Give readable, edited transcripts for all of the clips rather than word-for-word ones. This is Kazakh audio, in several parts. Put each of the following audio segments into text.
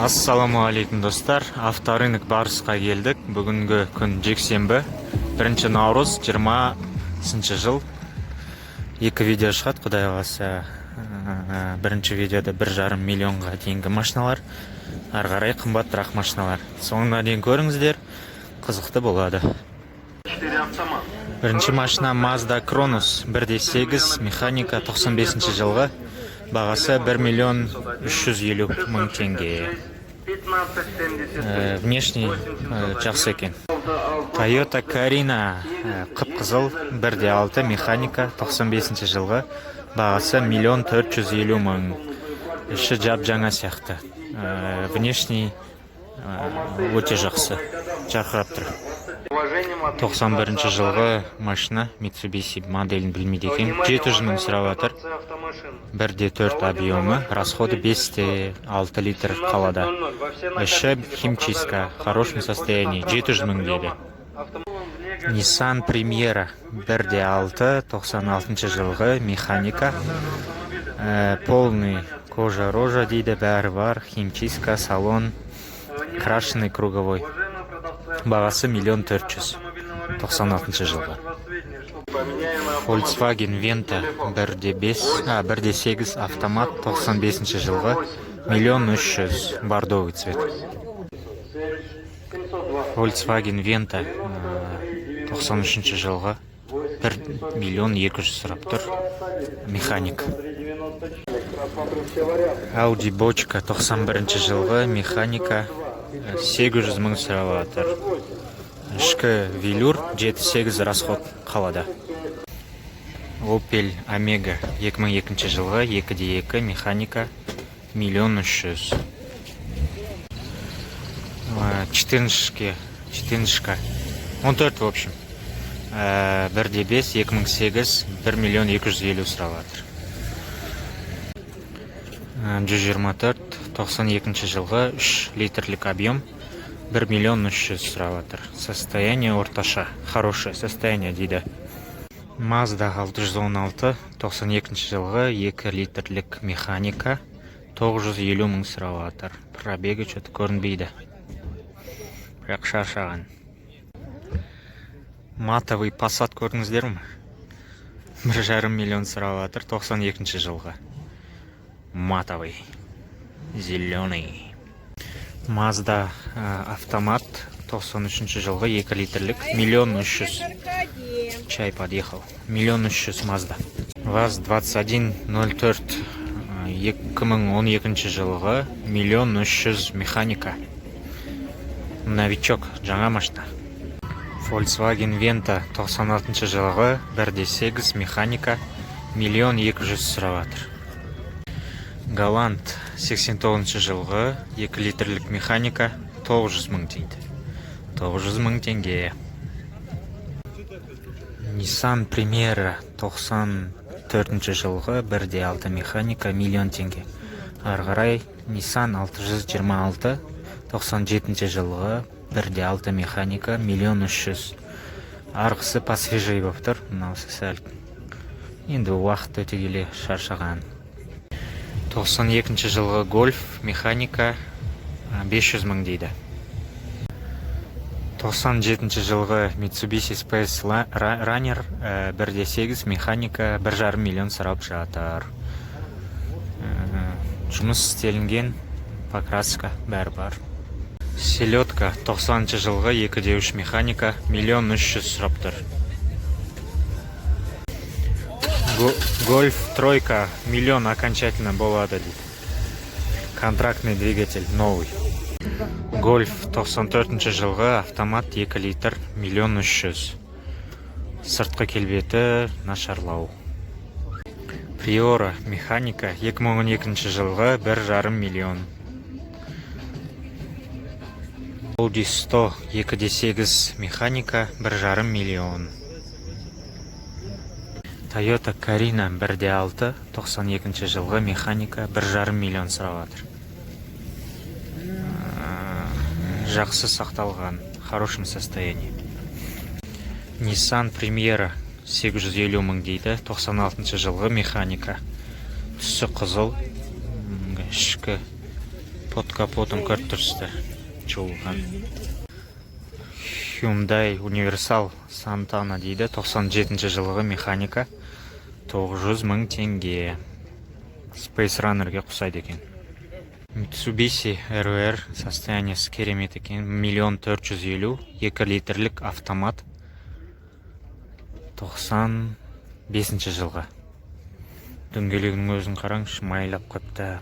Ассаламу алейкум достар. Авторынок Барысқа келдік. Бүгінгі күн жексенбі. 1 наурыз 20 жыл. Екі видео шығады, құдай қаласа. Бірінші видеода 1,5 миллионға дейінгі машиналар, ары қарай қымбатырақ машиналар. Соңына дейін көріңіздер, қызықты болады. Бірінші машина Mazda Cronos 1.8 механика 95 жылғы. Бағасы 1,350,000 теңге. Внешний жақсы екен. Toyota Carina қып-қызыл 1.6 механика 95 жылғы. Бағасы 1,450,000. Іші жап-жаңа сияқты. Внешний өте жақсы. Жарқырап тұр. 91 жылғы машина, Mitsubishi моделін білмейді екен. 700 мың сұрап жатыр. 1.4 объемы, расходы 5,6 литр қалада. Іші химчистка, в хорошем состоянии, 700 мың дейді. Nissan Primera 1.6, 96 жылғы механика. Полный кожа-рожа дейді, бәрі бар, химчистка, салон, крашеный круговой. Бағасы 1,400,000, 96 жылғы. Volkswagen Venta 1.8 автомат 95 жылғы, 1,300,000, бордовый цвет. Volkswagen Venta 93 жылғы, 1,200,000 сұрап тұр, механик. Audi Бочка 91 жылғы, механика 800 мың сұрап жатыр. Ішкі велюр 7-8 расход қалада. Opel Omega 2002 жылғы, 2.2 механика 1,300,000. 14 в общем. 1.5 2008 1,250,000 сұрап жатыр. 124 92 жылғы, 3 литрлік объем 1,300,000 сұрап жатыр. Состояние орташа, хорошее состояние дейді. Mazda 616 92 жылғы, 2 литрлік механика 950 мың сұрап жатыр. Пробегі что-то көрінбейді. Бірақ шаршаған. Матовый Passat көрдіңіздер ме? 1,5 миллион сұрап жатыр, 92 жылғы. Матовый, зеленый. Mazda автомат 93 жылғы, 2 литрлік, 1,300,000. Чай подъехал. 1,300,000 Mazda. ВАЗ-2104 2012 жылғы, 1,300,000 механика. Новичок, жаңа машина. Volkswagen Venta 96 жылғы, 1.8 механика 1,200,000 сұрап жатыр. Галант 89 жылғы, 2 литрлік механика 900 мың дейді. 900 мың теңге. Nissan Primera 94 жылғы, 1.6 механика 1,000,000 теңге. Ары қарай Nissan 626 97 жылғы, 1.6 механика 1,300,000. Арғысы посвежей болып тұр, мынаусы сәл. Енді уақыт өте келе шаршаған. 92 жылғы Golf механика 500 мың дейді. 97 жылғы Mitsubishi Space Runner 1.8 механика 1,5 миллион сұрап жатыр. Жұмыс істелінген, покраска бәрі бар. Селедка 90 жылғы, 2.3 механика 1,300,000 сұрап тұр. Golf тройка 1 миллион окончательно болады дейді. Контрактный двигатель новый. Golf 94 жылғы, автомат 2 литр 1,300,000. Сыртқы келбеті нашарлау. Priora механика 2012 жылғы, 1,5 миллион. Audi 100 2.8 механика 1,5 миллион. Toyota Carina 1.6 92 жылғы, механика 1,5 миллион сұрап жатыр. Жақсы сақталған, в хорошем состоянии. Nissan Primera 850 мың дейді, 96 жылғы механика. Түсі қызыл, ішкі Под капотын көріп тұрсыздар. Жуылған. Hyundai Universal Santana дейді. 97 жылғы механика. 900 мың теңге. Space Runner'ге құсайды екен. Mitsubishi RR состояниесі керемет екен. 1 450 2 литрлік автомат. 95 жылғы. Дөңгелегінің өзін қараңызшы, майлап қойыпты.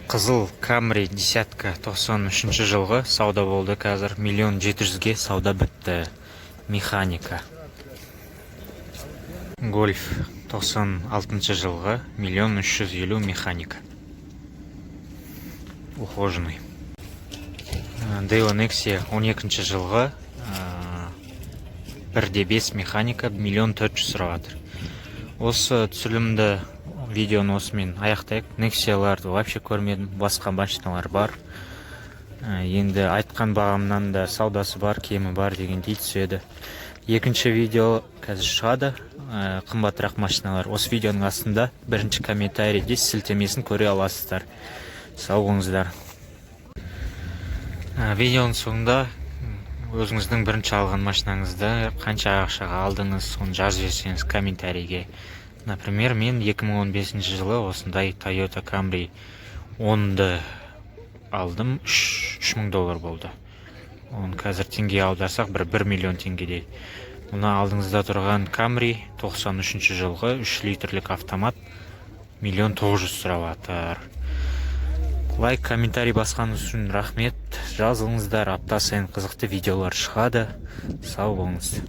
Қызыл Camry десятка 93 жылғы сауда болды, қазір 1 700 сауда бітті. Механика. Golf 96 жылғы 1 350 механика. Ухоженный. Daewoo Nexia 12 жылғы 1.5 механика 1 400 сұрап жатыр. Осы түсірілімді видеоны осымен аяқтайық. Nexia-ларды вообще көрмедім, басқа машиналар бар. Енді айтқан бағамнан да саудасы бар, кемі бар деген дейді түседі. Екінші видео қазір шығады, қымбатырақ машиналар. Осы видеоның астында бірінші комментарийде сілтемесін көре аласыздар. Сау болыңыздар. Видеоның соңында өзіңіздің бірінші алған машинаңызды қанша ақшаға алдыңыз, соны жазып жіберсеңіз комментарийге. Например, мен 2015 жылы осындай Toyota Camry 10-ды алдым, $3000 болды. Оны қазір теңге аударсақ 1 миллион теңгедей. Мұны алдыңызда тұрған Camry 93 жылғы 3 литрлік автомат 1 900 сұрап жатыр. Лайк, комментарий басқаныңыз үшін рахмет. Жазылыңыздар, апта сайын қызықты видеолар шығады. Сау болыңыз.